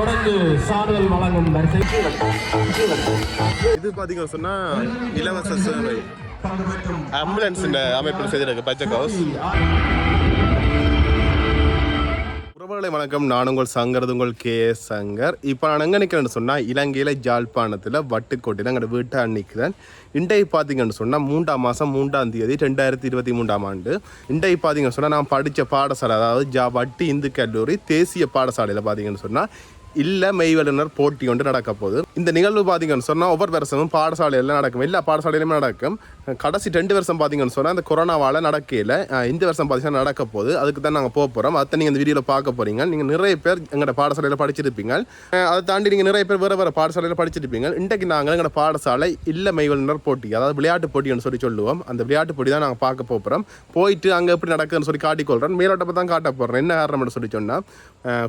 தொடர்ந்து சாரல் வழங்கும் வரிசை. இது பாத்தீங்கன்னா சொன்னா இலவச சேவை ஆம்புலன்ஸ் அமைப்பில் செய்திருக்கு பச்சை ஹவுஸ். உறவுகளை வணக்கம், நான் உங்கள் சங்கர், உங்கள் KS சங்கர். இப்போ நான் எங்கே நிற்கிறேன்னு சொன்னால் இலங்கையில் ஜாழ்ப்பாணத்தில் வட்டுக்கோட்டையில் எங்களோட வீட்டை நிற்கிறேன். இன்றைக்கு பார்த்தீங்கன்னு சொன்னால் 3ஆம் மாதம் 3ஆம் தேதி 2023ஆம் ஆண்டு. இன்றைக்கு பார்த்தீங்கன்னு சொன்னால் நான் படித்த பாடசாலை, அதாவது வட்டி இந்து கல்லூரி தேசிய பாடசாலையில் பார்த்தீங்கன்னு சொன்னால் இல்லை மெய்வல்லுனர் போட்டி ஒன்று நடக்க போகுது. இந்த நிகழ்வு பார்த்தீங்கன்னு சொன்னால் ஒவ்வொரு வருஷமும் பாடசாலையில் நடக்கும், எல்லா பாடசாலையிலுமே நடக்கும். கடைசி 2 வருஷம் பார்த்தீங்கன்னு சொன்னால் இந்த கொரோனாவால் நடக்கையில் இந்த வருஷம் பார்த்தீங்கன்னா நடக்க போகுது. அதுக்கு தான் நாங்கள் போக போகிறோம். அதை நீங்கள் இந்த வீடியோவில் பார்க்க போகிறீங்க. நீங்கள் நிறைய பேர் எங்களோட பாடசாலையில் படிச்சிருப்பீங்க. அதை தாண்டி நீங்கள் நிறைய பேர் வேறு பாடசாலையில் படிச்சிருப்பீங்க. இன்றைக்கு நாங்கள் எங்களோட பாடசாலை இல்லை மெய்வல்லுனர் போட்டி, அதாவது விளையாட்டு போட்டின்னு சொல்லுவோம். அந்த விளையாட்டு போட்டி தான் நாங்கள் பார்க்க போகிறோம். போயிட்டு அங்கே எப்படி நடக்குதுன்னு சொல்லி காட்டிக்கொள்கிறேன். மேலோட்டப்போ தான் காட்ட போகிறேன். என்ன காரணம்னு சொல்லி சொன்னால்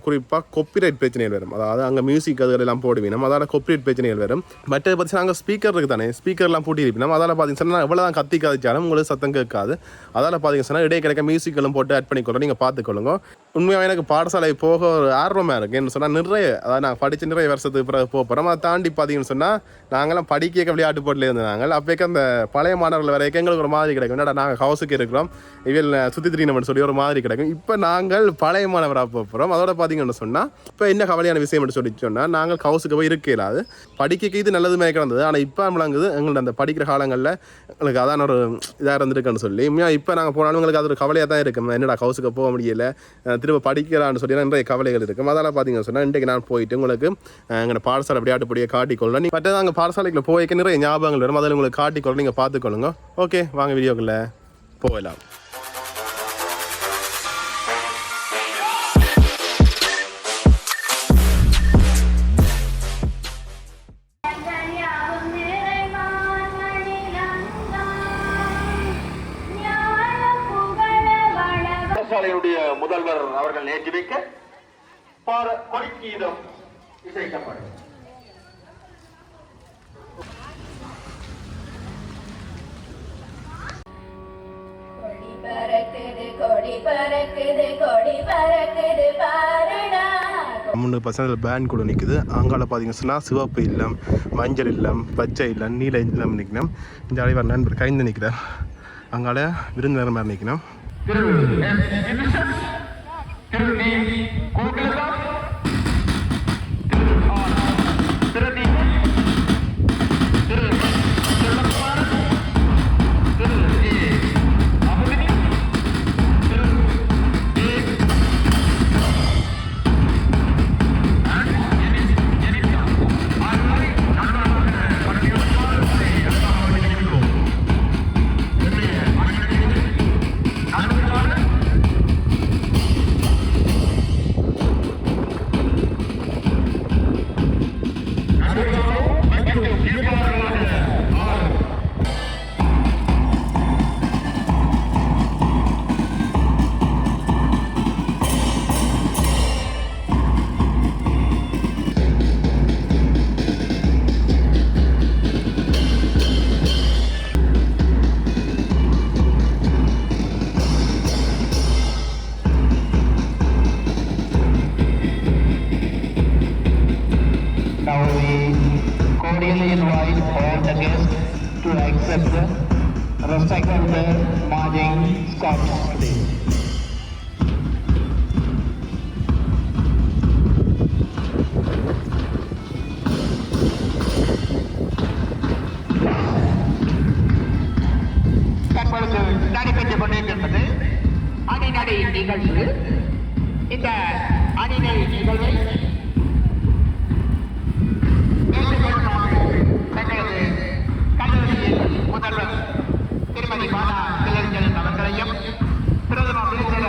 குறிப்பாக காப்பிரைட் பிரச்சனைகள் வரும். அதாவது அங்கே மியூசிக் அதுகளெல்லாம் போடுவீங்க, அதால் காப்பிரைட் பிரச்சனைகள் வரும். மற்ற பற்றி நாங்கள் ஸ்பீக்கர் இருக்குது தானே, ஸ்பீக்கர்லாம் பூட்டியிருப்போம். அதால் பார்த்தீங்கன்னா எவ்வளோ தான் கத்தி கதைச்சாலும் உங்களுக்கு சத்தம் கேட்காது. அதால் பார்த்தீங்கன்னா இடையே கிடைக்க மியூசிக்கெல்லாம் போட்டு ஆட் பண்ணிக்கொள்ள நீங்கள் பார்த்துக்கொள்ளுங்க. உண்மையாக எனக்கு பாடசாலை போக ஒரு ஆர்வமாக இருக்குது. என்ன சொன்னால் நிறைய, அதாவது நான் படித்த நிறைய வருஷத்துக்கு பிறகு போக போகிறோம். அதை தாண்டி பார்த்தீங்கன்னு சொன்னால் நாங்களாம் படிக்க விளையாட்டு போட்டில் இருந்தாங்க. அப்போக்கு அந்த பழைய மாணவர்கள் வரைக்கும் எங்களுக்கு ஒரு மாதிரி கிடைக்கும். என்னடா நாங்கள் ஹவுஸுக்கு இருக்கிறோம், இவள் சுற்றி திரினம்னு சொல்லி ஒரு மாதிரி கிடைக்கும். இப்போ நாங்கள் பழைய மாணவராக போகிறோம். அதோட பார்த்தீங்கன்னு சொன்னால் இப்போ என்ன கவலையான விஷயம் சொல்லி சொன்னால் நாங்கள் ஹவுஸுக்கு போய் இருக்கலாது. படிக்க இது நல்லதுமே கிடந்தது. ஆனால் இப்போ நம்மளாங்குது எங்கள்ட்ட அந்த படிக்கிற காலங்களில் எங்களுக்கு அதான் ஒரு இதாக இருந்திருக்குன்னு சொல்லி இப்போ நாங்கள் போனாலும் எங்களுக்கு அது ஒரு கவலையாக தான் இருக்கும். என்னடா ஹவுஸுக்கு போக முடியலை, திரும்ப படிக்கிறான்னு சொல்லி நிறைய கவலைகள் இருக்கும். அதெல்லாம் பார்த்தீங்கன்னு சொன்னால் இன்றைக்கு நான் போயிட்டு உங்களுக்கு எங்களோட பாடசாலை விளையாட்டு படியை காட்டிக்கொள்ளலாம். மற்ற அங்கே பாடசாலைக்குள்ள போய்க்க நிறைய ஞாபகங்கள் வரும். அதில் உங்களுக்கு காட்டிக்கொள்ள நீங்கள் பார்த்துக்கொள்ளுங்க. ஓகே, வாங்க வீடியோக்குள்ளே போகலாம். முதல்வர் அவர்கள் ஏற்றி வைக்க கொடிக்கீதம் இசைக்கப்படும். மூணு பசங்க பேண்ட் கூட நிற்குது. அங்கால பார்த்தீங்கன்னா சிவப்பு இல்லம், மஞ்சள் இல்லம், பச்சை இல்லம், நீல இல்லம் நிற்கணும். இந்த அலைவர் நண்பர் கைந்து நிற்கிறார். அங்கால விருந்தினர் மாதிரி நிற்கணும். Cordially invite all the guests to accept the recycled marching sculpts today. தற்பொழுது நடைபெற்றுக் கொண்டிருக்கின்றது அணிநடை நிகழ்வு. இந்த அணிநடை நிகழ்வை முதல்வர் திருமதி பாலா திலஞ்சன் அவர்களையும் பிரதம அமைச்சர்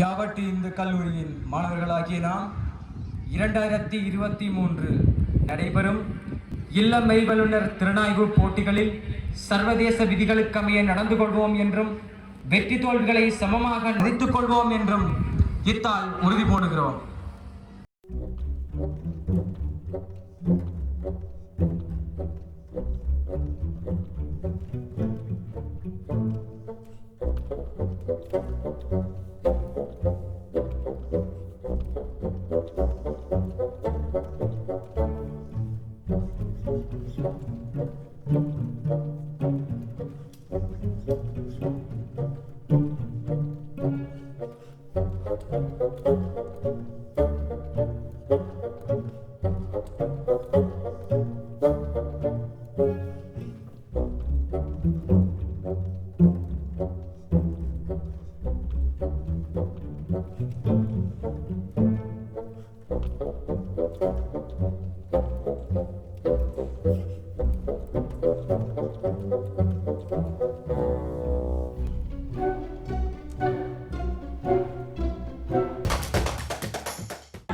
யாவட்டி இந்து கல்லூரியின் மாணவர்களாகிய நாம் 2023 நடைபெறும் இல்லம் மெய்வல்லுநர் திறனாய்வு போட்டிகளில் சர்வதேச விதிகளுக்கமைய நடந்து கொள்வோம் என்றும் வெற்றி தோல்விகளை சமமாக நினைத்துக் கொள்வோம் என்றும் இத்தால் உறுதி போடுகிறோம்.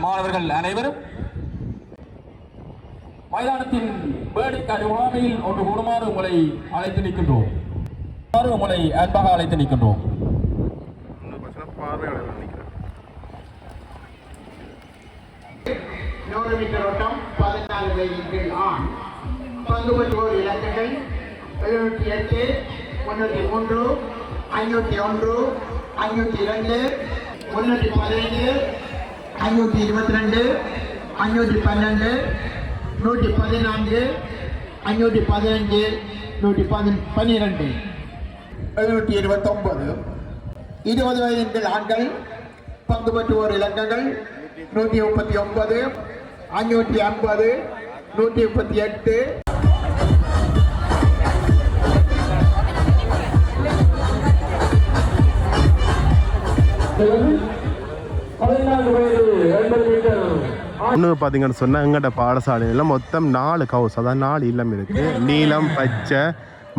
மாணவர்கள் அனைவரும் மைதானத்தின் வேடிக்கை முகாமையில் ஒன்று கூடுமாறு உங்களை அழைத்து நிற்கின்றோம். உங்களை அன்பாக அழைத்து நிற்கின்றோம். 100 மீட்டர் ஓட்டம் 14 வயதில் ஆண். பங்கு பெற்றோர் இலக்கங்கள் 78, 303, 501, 502, 315, 522, 512, 114, 515, 112, 729. 20 வயதில் ஆண்கள் பங்கு பெற்றுவோர் இலக்கங்கள் 139, 550, 138. ஒன்று பார்த்தீங்கன்னு சொன்னால் எங்கள்கிட்ட பாடசாலையில் மொத்தம் 4 கவுஸ், அதாவது 4 இல்லம் இருக்குது. நீலம், பச்சை,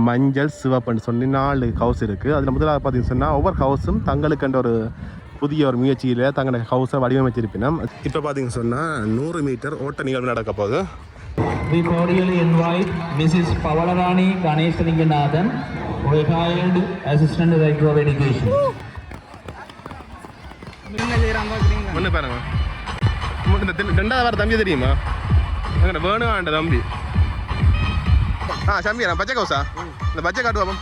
மஞ்சள், சிவப்புன்னு சொல்லி 4 கவுஸ் இருக்குது. அதில் முதலாவது பார்த்தீங்கன்னு சொன்னால் ஒவ்வொரு ஹவுஸும் தங்களுக்குன்ற ஒரு புதிய ஒரு முயற்சியில் தங்களோட ஹவுஸை வடிவமைச்சிருப்பினோம். இப்போ பார்த்தீங்கன்னு சொன்னால் 100 மீட்டர் ஓட்ட நிகழ்வு நடக்க போகுது. We cordially invite Mrs. Pavalarani Ganeshalinganathan, retired Assistant Director of Education. ஒன்று பாருங்க, ரெண்டாவது வர தம்பி தெரியுமா? எங்கட வேணுகாண்ட தம்பி. சம்பியா பச்சை கவுசா? இந்த பச்சை காட்டுவோம்.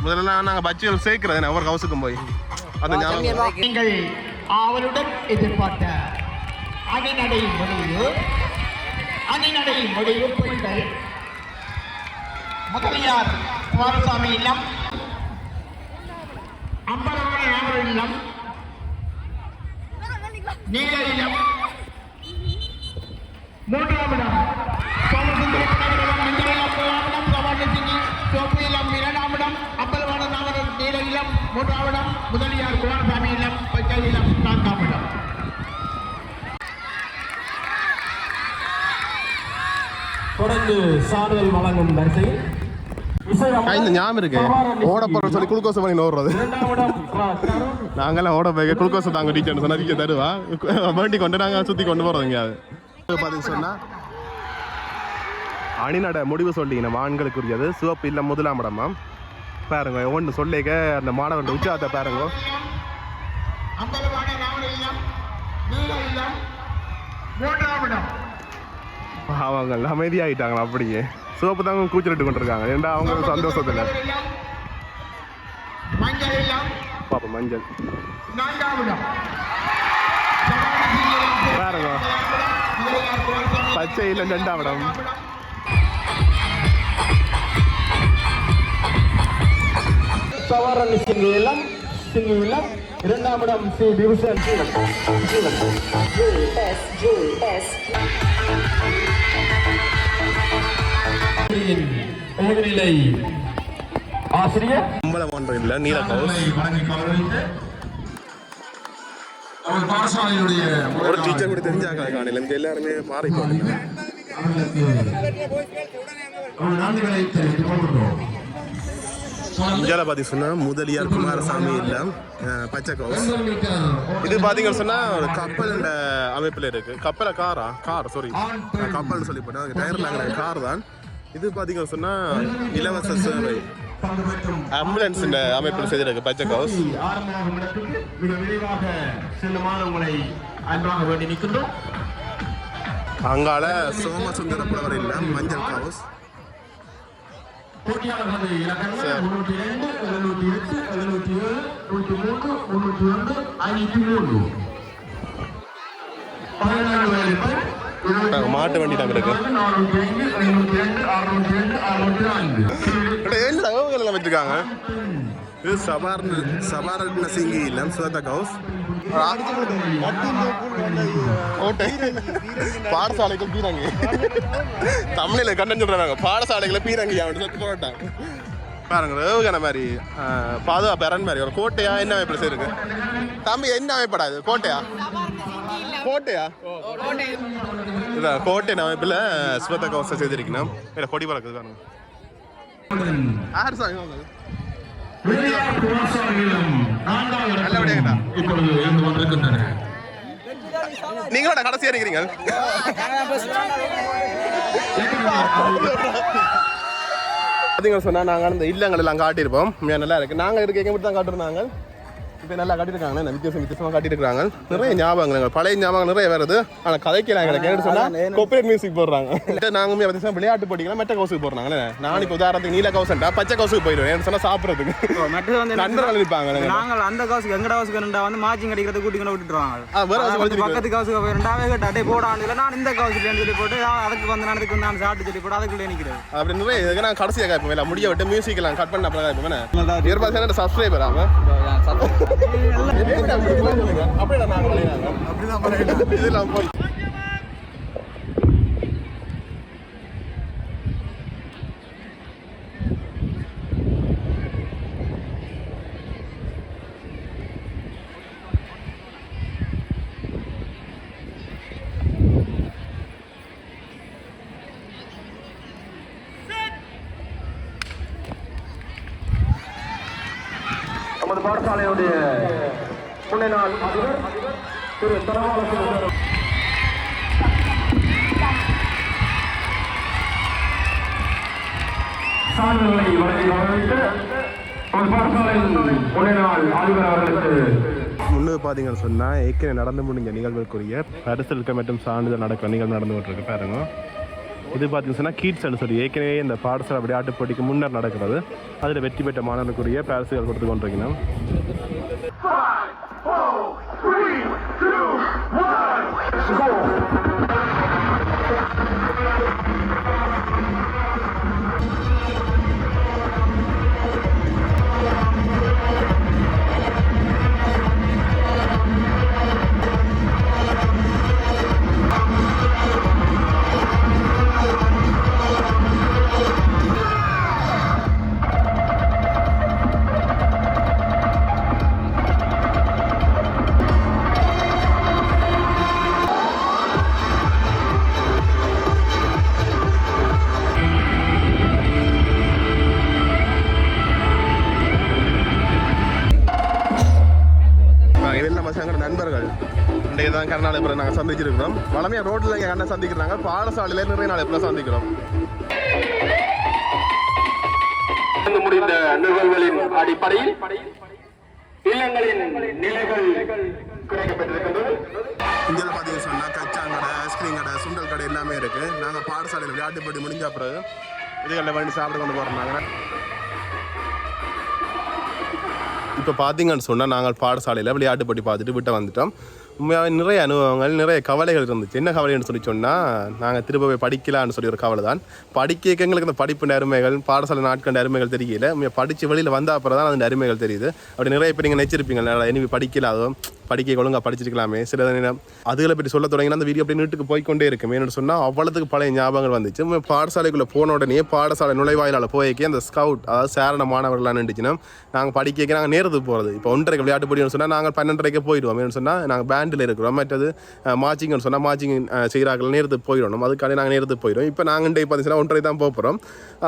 முதல்ல நாங்கள் பச்சைகள் சேர்க்கிறது ஒவ்வொரு ஹவுஸுக்கும் போய் அந்த ஞாபகம். நீங்கள் அவருடன் எதிர்பார்த்த அணிநடை முடிவு பெண்கள் முதலியார் குமாரசாமி இல்லம், அம்பலவாணி ராமர் இல்லம், நீல இல்லம், 3ஆம் இடம் சோமசுந்தர மஞ்சள் இல்லம், 2ஆம் இடம் அம்பலவாணி ராமர் நீல இல்லம், 3ஆம் இடம் முதலியார் குமாரசாமி இல்லம், பச்சை இல்லம் 4ஆம் இடம். தொடர்ந்து சான்றிதழ் வழங்கும் வரிசையில் இந்த ஞாபகம் இருக்கு, ஓட போறோம் சொல்லி குளுக்கோஸ் பண்ணி ஓடுறது. நாங்கெல்லாம் ஓட போய் குளுக்கோஸ் தாங்க டீச்சர் சொன்னா டீச்சர் தருவா, வேண்டி கொண்டு நாங்கள் சுற்றி கொண்டு போகிறோம். எங்கேயாவது பார்த்தீங்கன்னு சொன்னால் அணிநட முடிவு சொல்லிங்கன்னா ஆண்களுக்குரியது சிவப்பு இல்லை 1ஆம் இடமா பாருங்க. ஒன்று சொல்லிக்க அந்த மாணவன் உற்சாகத்தை பாருங்க. அவங்க அமைதியாகிட்டாங்களா? அப்படியே சிவப்பு தாங்க கூச்சலிட்டு கொண்டிருக்காங்க. ஏன்டா அவங்க சந்தோஷத்தில் பாப்பா மஞ்சள் பாருங்க, பச்சை இல்லை 2ஆம் இடம். சவரன் சிங்கிலம் 2ஆம் இடம் சி டிவிஷன். நிலை ஆசிரியர் இல்லை நீல பாடசாலையுடைய ஒரு டீச்சர் கூட தெரிஞ்சாங்க காலையில் எல்லாருமே மாறிக்கொண்டு நன்றிகளை தெரிவித்துக் கொள்கிறோம். இந்தியாவில் பார்த்தீங்க சொன்னால் முதலியார் குமாரசாமி இல்லை பச்சை கவுஸ். இது பார்த்தீங்கன்னு சொன்னால் ஒரு கப்பல் அமைப்பில் இருக்குது. கப்பலை கார் சாரி கப்பல்னு சொல்லி போட்டேன். அதுக்கு டயர் நாங்கள் கார் தான். இது பார்த்தீங்கன்னு சொன்னால் இலவச சேவை ஆம்புலன்ஸ் அமைப்பில் செய்திருக்கு பச்சை கவுஸ். அங்கால சோமசுந்தர புலவர் இல்லை மஞ்சள் கவுஸ். மாட்டு வண்டி நாங்கள் இருக்கு வச்சிருக்காங்க. இது சபாரண சிங்கி இல்லை சுவத்த கவுஸ். பாடசாலைகள் பீரங்கி தமிழில் கண்டன் சொல்றாங்க. பாடசாலைகளை பீரங்கி அவன் போட்டாங்க பாருங்க. ரவுகன மாதிரி பாதுகாப்பு அரண் மாதிரி ஒரு கோட்டையா என்ன அமைப்பில் செய்யுங்க தம்பி? என்ன அமைப்படாது கோட்டையா இதான் கோட்டை அமைப்பில் சுவத்த கவுசை செய்திருக்கணும். கொடி பழக்குது பாருங்க. நீங்களோட கடைசியா இருக்கிறீங்க. சொன்னா நாங்க அந்த இல்லங்கள் எல்லாம் காட்டியிருப்போம். நல்லா இருக்கு. நாங்க இருக்க எங்க மட்டும் தான் காட்டுறாங்க. இப்போ நல்லா காட்டியிருக்காங்க. வித்தியாசமாக காட்டியிருக்காங்க. நிறைய ஞாபகங்கள் பழைய ஞாபகம் நிறைய வருது. ஆனால் கதைக்கிறாங்க. எனக்கு சொன்னால் கொப்பரேட் மியூசிக் போடுறாங்க. நாங்களுமே பார்த்தீங்கன்னா விளையாட்டு போட்டிங்கன்னா மெட்ட கவுசுக்கு போடுறாங்க. நான் இப்போ உதாரணத்துக்கு நீல கவுசண்டா பச்சை கவுசுக்கு போயிடுவேன். என்ன சொன்னால் சாப்பிட்றதுக்கு நண்பர்கள் இருப்பாங்க. நாங்கள் அந்த கவுசுக்கு எங்கட கவுசுக்கு வந்து மாச்சிங் அடிக்கிறது கூட்டி கொண்டு விட்டுருவாங்க. பக்கத்து கவுசுக்கு போயிருந்தாவே கேட்டாட்டே போடாண்டு நான் இந்த கவுசுலேன்னு சொல்லி போட்டு அதுக்கு வந்து அதுக்கு நான் சாப்பிட்டு சொல்லி போட்டு அதுக்குள்ளே நிற்கிறேன். அப்படி நிறைய நான் கடைசியாக கேட்பேன். முடிய விட்டு மியூசிக் எல்லாம் கட் பண்ண அப்புறம் கேட்பேன். இயற்பாடு சப்ஸ்கிரைபர் ஆகும். இதெல்லாம் போய் நமது பாடசாலையுடைய முன்னாள் அதிபர் திரு தனபால சான்றிதழை வழங்கி வரவேற்று நமது பாடசாலையின் முன்னாள் அதிபர் அவர்களுக்கு முன்னே பார்த்தீங்கன்னு சொன்னால் ஏற்கனவே நடந்து முடிஞ்ச நிகழ்வுக்குரிய பரிசளிக்க மற்றும் சான்றிதழ் நடக்கிற நிகழ்வு நடந்து கொண்டிருக்கு பாருங்க. இது பார்த்தீங்கன்னு சொன்னால் கீட்ஸ்னு சொல்லி ஏற்கனவே இந்த பாடசாலை விளையாட்டு போட்டிக்கு முன்னர் நடக்கிறது. அதில் வெற்றி பெற்ற மாணவர்களுக்குரிய பரிசுகள் கொடுத்து கொண்டிருக்கணும். நண்பர்கள் இன்றைய தான் கருநாள் இப்போ நாங்கள் சந்திச்சிருக்கிறோம். வளமையாக ரோட்டில் இங்கே கண்ணை சந்திக்கிறாங்க. பாடசாலையில் நிறைய நாள் எப்போ சந்திக்கிறோம். முடிந்த நிகழ்வுகளின் அடிப்படையில் இல்லங்களின் நிலைகள் கிடைக்கப்பட்டிருக்கின்றது. இந்தியாவில் பார்த்தீங்கன்னு சொன்னால் கச்சாங்கடை, ஐஸ்கிரீம் கடை, சுண்டல் கடை எல்லாமே இருக்குது. நாங்கள் பாடசாலையில் விளையாட்டு போட்டி முடிஞ்ச பிறகு இதுகளில் வேண்டி சாப்பிட கொண்டு போகிறாங்க. இப்போ பார்த்தீங்கன்னு சொன்னால் நாங்கள் பாடசாலையில் விளையாட்டு போட்டி பார்த்துட்டு விட்டு வந்துட்டோம். உண்மையாகவே நிறைய அனுபவங்கள், நிறைய கவலைகள் இருந்துச்சு. என்ன கவலைன்னு சொல்லி சொன்னால் நாங்கள் திரும்ப போய் படிக்கலான்னு சொல்லி ஒரு கவலை தான். படிக்க எங்களுக்கு அந்த படிப்பு அருமைகள், பாடசாலை நாட்கள் அருமைகள் தெரியல. படித்து வெளியில் வந்த அப்புறம் தான் அந்த அருமைகள் தெரியுது. அப்படி நிறைய பேர் நீங்கள் நினச்சிருப்பீங்க இனி படிக்கலாதோ, படிக்க ஒழுங்காக படிச்சிருக்கலாமே. சில நேரம் அதுகளை பற்றி சொல்ல தொடங்கினா அந்த வீடியோ அப்படி நீட்டுக்கு போய்கொண்டே இருக்கும். என்னென்னு சொன்னால் அவ்வளோத்துக்கு பழைய ஞாபகங்கள் வந்துச்சு. பாடசாலைக்குள்ளே போன உடனே பாடசாலை நுழைவாயிலால் போய்க்கே அந்த ஸ்கவுட், அதாவது சேரண மாணவர்களாக நின்றுச்சுன்னா நாங்கள் படிக்க நாங்கள் நேரத்துக்கு போகிறது. இப்போ 1:30 விளையாட்டு போட்டின்னு சொன்னால் நாங்கள் 12:30 போயிடுவோம். என்னென்னு சொன்னால் நாங்கள் பேண்டில் இருக்கிறோம். மற்றது மார்ச்சிங்னு சொன்னால் மார்ச்சிங் செய்கிறார்கள் நேரத்துக்கு போயிடணும். அதுக்காண்டி நாங்கள் நேரத்துக்கு போயிடும். இப்போ நாங்கள் இன்றைக்கு பார்த்தீங்கன்னா 1:30 தான் போகிறோம்.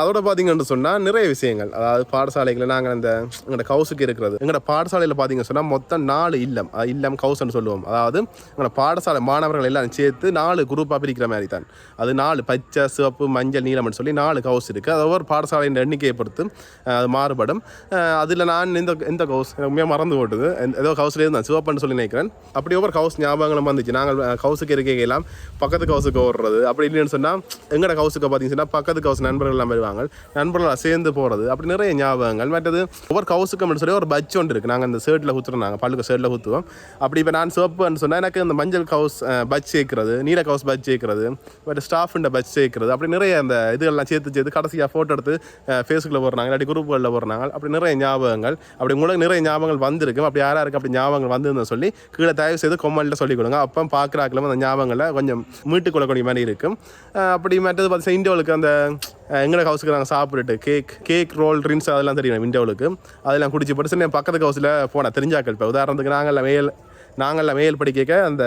அதோட பார்த்தீங்கன்னு சொன்னால் நிறைய விஷயங்கள், அதாவது பாடசாலைகளில் நாங்கள் இந்த எங்களோட கவுஸுக்கு இருக்கிறது, எங்களோட பாடசாலையில் பார்த்தீங்கன்னு சொன்னால் மொத்தம் 4 இல்லம் கவுஸ்ன்னு சொல்லுவோம். அதாவது எங்களோட பாடசாலை மாணவர்கள் எல்லாம் சேர்த்து 4 குரூப்பாக பிரிக்கிற மாதிரி தான். அது 4 பச்சை, சிவப்பு, மஞ்சள், நீலம்னு சொல்லி 4 கவுஸ் இருக்குது. அது ஒவ்வொரு பாடசாலையின் எண்ணிக்கையை பொறுத்து அது மாறுபடும். அதில் நான் இந்த கவுஸ் எனக்கு மறந்து போட்டுது, ஏதோ கவுஸ்லேயே தான் சிவப்புன்னு சொல்லி நினைக்கிறேன். அப்படி ஒவ்வொரு கவுஸ் ஞாபகங்களும் வந்துச்சு. நாங்கள் கவுஸுக்கு இருக்கையெல்லாம் பக்கத்து கவுஸுக்கு ஓடுறது, அப்படி இல்லைன்னு சொன்னால் எங்களோட கவுஸுக்கு பார்த்தீங்கன்னா பக்கத்து கவுஸ் நண்பர்கள் எல்லாம் வருவாங்க, நண்பர்களாக சேர்ந்து போகிறது, அப்படி நிறைய ஞாபகங்கள். மற்றது ஒவ்வொரு கவுஸுக்கும் சொல்லி ஒரு பட்ஜ் ஒன்று இருக்குது. நாங்கள் அந்த ஷர்ட்டில் ஊற்றுறோம், நாங்கள் பல்லுக்கு ஷர்ட்டில் ஊற்றுவோம். அப்படி இப்போ நான் சிவப்புன்னு சொன்னால் எனக்கு அந்த மஞ்சள் கவுஸ் பட்ஜ் சேர்க்கிறது, நீல கவுஸ் பட்ஜ் சேர்க்கிறது, பட் ஸ்டாஃப்ன்ற பட்ஜ் சேர்க்கிறது, அப்படி நிறைய அந்த இதெல்லாம் சேர்த்து கடைசியாக ஃபோட்டோ எடுத்து ஃபேஸ்புக்கில் போடுறாங்க, இல்லாட்டி குரூப்புகளில் போடுறாங்க. அப்படி நிறைய ஞாபகங்கள், அப்படி உங்களுக்கு நிறைய ஞாபகங்கள் வந்திருக்கும். அப்படி யாராக இருக்குது அப்படி ஞாபகங்கள் வந்துருந்தேன் சொல்லி கீழே தயவு செய்து கொமெண்ட்டில் சொல்லிக் கொடுங்க. அப்போ பார்க்குறாக்களும் அந்த ஞாபகங்களை கொஞ்சம் மீட்டுக் கொள்ளக்கூடிய மாதிரி இருக்கும். அப்படி மற்றது பார்த்தீங்கன்னா இந்தியாவுக்கு அந்த எங்களோட ஹவுஸுக்கு நாங்கள் சாப்பிட்டுட்டு கேக் ரோல் ட்ரிங்க்ஸ் அதெல்லாம் தெரியும் இந்தியாவுக்கு, அதெல்லாம் குடிச்சு போட்டு சரி பக்கத்து ஹவுஸில் போனேன் தெரிஞ்சாக்கள். இப்போ உதாரணத்துக்கு நாங்கள்லாம் மேல் படிக்க அந்த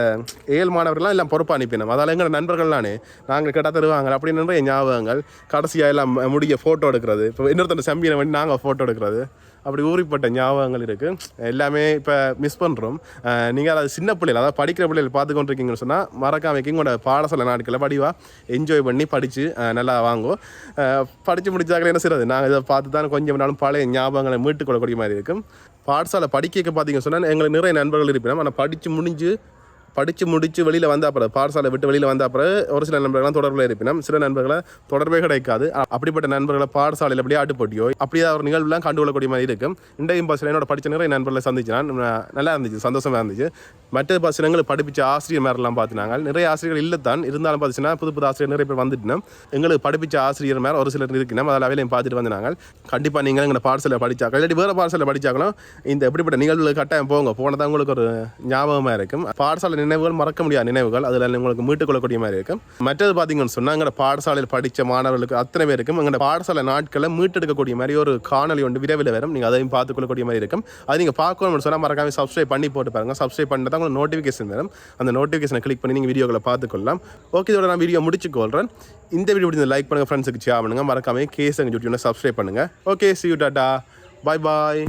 7 மாணவர்கள்லாம் எல்லாம் பொறுப்பாக அனுப்பினோம். அதால் எங்களோட நண்பர்கள்லானே நாங்கள் கேட்டால் தருவாங்க. அப்படின்னு நிறைய ஞாபகங்கள். கடைசியாக எல்லாம் முடிய ஃபோட்டோ எடுக்கிறது, இப்போ இன்னொருத்தர் சம்பியனை பண்ணி நாங்கள் ஃபோட்டோ எடுக்கிறது, அப்படி ஊறிப்பட்ட ஞாபகங்கள் இருக்குது. எல்லாமே இப்போ மிஸ் பண்ணுறோம். நீங்கள் அது சின்ன பிள்ளைகள், அதாவது படிக்கிற பிள்ளைகள் பார்த்து கொண்டிருக்கீங்கன்னு சொன்னால் மறக்காம உங்களோட பாடசாலை நாட்களை படிவாக என்ஜாய் பண்ணி படித்து நல்லா வாங்குவோம். படித்து முடிச்சாக்கள் என்ன செய்கிறது, நாங்கள் இதை பார்த்து தான் கொஞ்சம் நாளும் பழைய ஞாபகங்களை மீட்டுக் கொள்ளக்கூடிய மாதிரி இருக்கும். பாடசாலை படிக்க பார்த்தீங்கன்னு சொன்னால் எங்களுக்கு நிறைய நண்பர்கள் இருப்பினோம். ஆனால் படித்து முடித்து வெளியில் வந்த அப்புறம், பாடசாலை விட்டு வெளியில் வந்த அப்புறம் ஒரு சில நண்பர்கள்லாம் தொடர்பில் இருப்பினோம், சில நண்பர்களை தொடர்பே கிடைக்காது. அப்படிப்பட்ட நண்பர்களை பாடசாலையில் அப்படியே ஆட்டுப்போட்டியோ அப்படியே ஒரு நிகழ்வுலாம் கண்டுகொள்ளக்கூடிய மாதிரி இருக்கும். இன்றையும் பஸ்ஸில் என்னோட படித்த நிறைய நண்பர்களை சந்திச்சினான், நல்லா இருந்துச்சு, சந்தோஷமாக இருந்துச்சு. மற்ற பஸ்ஸில் எங்களுக்கு படிப்பிச்ச ஆசிரியர் மேரெல்லாம் பார்த்தினாங்க. நிறைய ஆசிரியர்கள் இல்லை தான், இருந்தாலும் பார்த்துச்சுன்னா புது ஆசிரியர் நிறைய பேர் வந்துட்டுனோம். எங்களுக்கு படிப்பிச்ச ஆசிரியர் மேலே ஒரு சிலர் இருக்கணும், அதில் அவையிலையும் பார்த்துட்டு வந்தாங்க. கண்டிப்பாக நீங்கள் எங்களை பாடசாலை படித்தாக்கள் இல்லாட்டி வேறு பாடசாலை படித்தாக்களும் இந்த எப்படிப்பட்ட நிகழ்வுகள் கட்டாயம் போனதான் உங்களுக்கு ஒரு ஞாபகமாக இருக்கும். பாடசாலை நினைவுகள் மறக்க முடியாத நினைவுகள், அதில் உங்களுக்கு மீட்டுக் கொள்ளக்கூடிய மாதிரி இருக்கும். மற்றது பார்த்தீங்கன்னு சொன்னால் எங்களோட பாடசாலையில் படித்த மாணவர்களுக்கு அத்தனை பேருக்கும் எங்களோட பாடசாலை நாட்களை மீட்டெடுக்கக்கூடிய மாதிரி ஒரு காணொலி ஒன்று விரைவில் வரும். நீங்கள் அதையும் பார்த்துக்கொள்ளக்கூடிய மாதிரி இருக்கும். அது நீங்கள் பார்க்கணும்னு சொன்னால் மறக்காம சப்ஸ்கிரைப் பண்ணி போட்டு பாருங்கள். சப்ஸ்கிரைப் பண்ணி தான் உங்களுக்கு நோட்டிஃபிகேஷன் வரும். அந்த நோட்டிஃபிகேஷனை கிளிக் பண்ணி நீங்கள் வீடியோக்களை பார்த்துக்கொள்ளலாம். ஓகே, இதோட நான் வீடியோ முடிச்சுக்கொள்கிறேன். இந்த வீடியோ பிடிச்ச லைக் பண்ணுங்கள், ஃப்ரெண்ட்ஸுக்கு ஷேர் பண்ணுங்கள், மறக்காம கேஎஸ் யூடியூப்ல சப்ஸ்கிரைப் பண்ணுங்கள். Okay, see you, Tata, bye bye.